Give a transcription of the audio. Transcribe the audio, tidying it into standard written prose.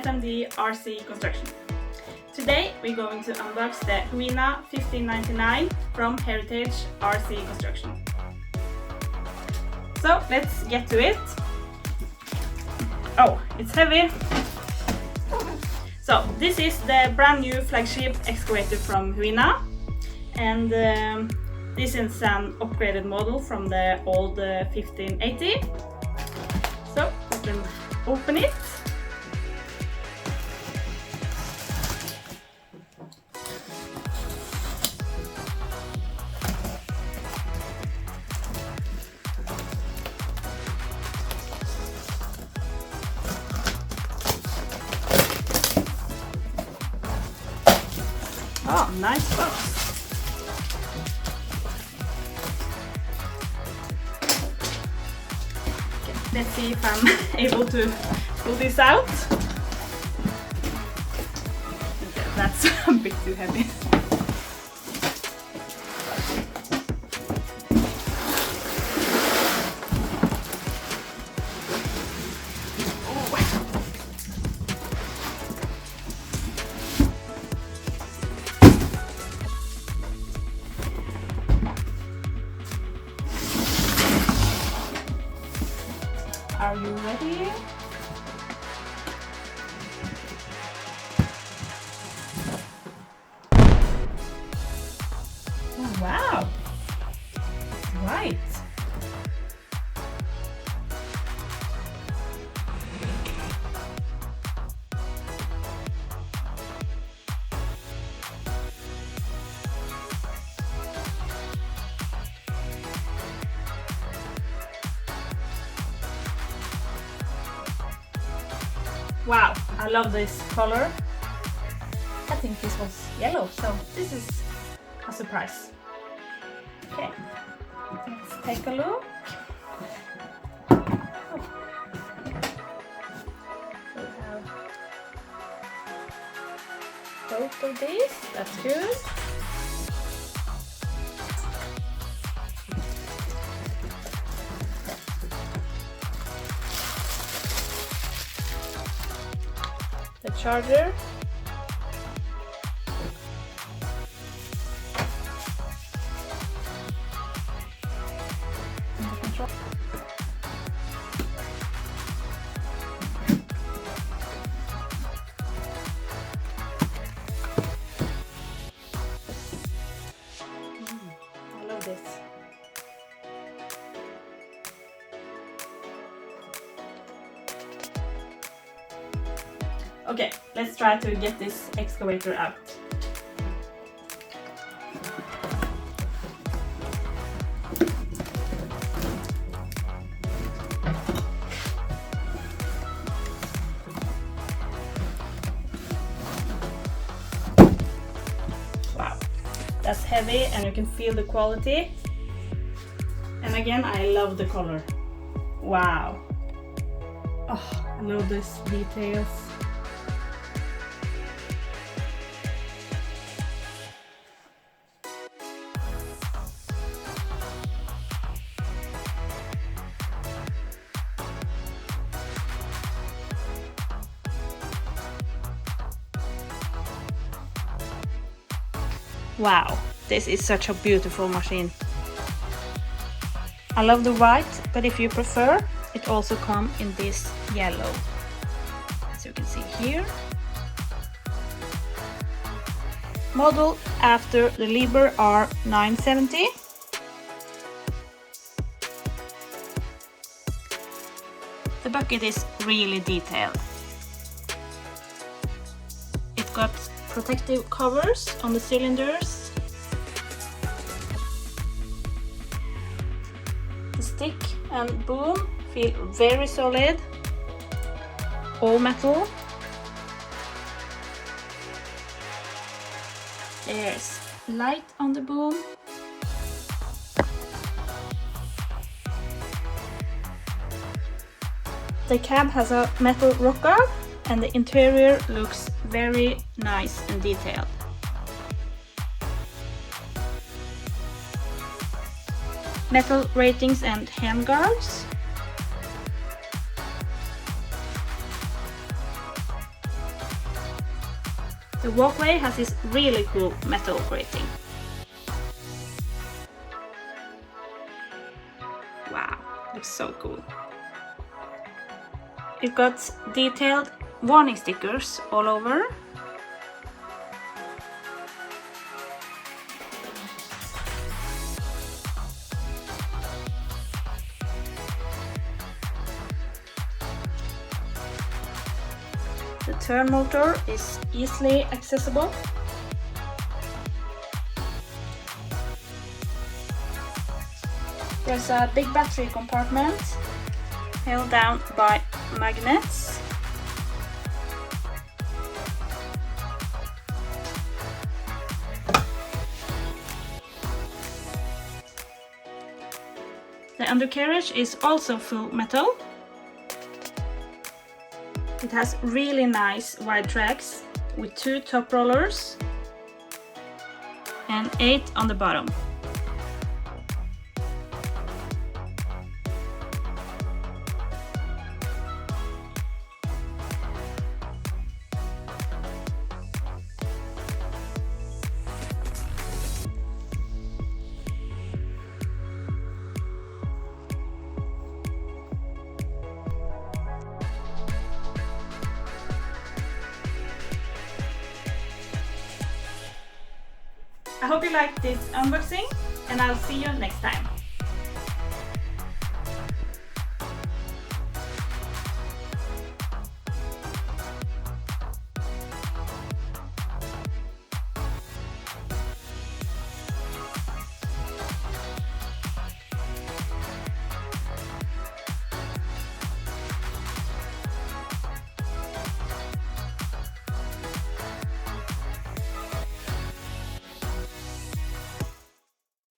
SMD RC construction. Today we're going to unbox the Huina 1599 from Heritage RC Construction. So let's get to it. Oh, it's heavy. So this is the brand new flagship excavator from Huina, and this is an upgraded model from the old 1580. So we can open it. Oh, nice box. Okay, let's see if I'm able to pull this out. Okay, that's a bit too heavy. Are you ready? Oh, wow! It's white. Wow, I love this color. I think this was yellow, so this is a surprise. Okay, let's take a look. Oh. We have both of these, that's good. The charger, and the control. I love this. Okay, let's try to get this excavator out. Wow, that's heavy and you can feel the quality. And again, I love the color. Wow. Oh, I love these details. Wow, this is such a beautiful machine. I love the white, but if you prefer, it also comes in this yellow, as you can see here. Model after the Liber R970. The bucket is really detailed. It got protective covers on the cylinders. The stick and boom feel very solid, all metal. There's light on the boom. The cab has a metal rocker and the interior looks very nice and detailed. Metal ratings and handguards. The walkway has this really cool metal grating. Wow, looks so cool. It got detailed warning stickers all over. The turn motor is easily accessible. There's a big battery compartment held down by magnets. The undercarriage is also full metal. It has really nice wide tracks with 2 top rollers and 8 on the bottom. I hope you liked this unboxing, and I'll see you next time.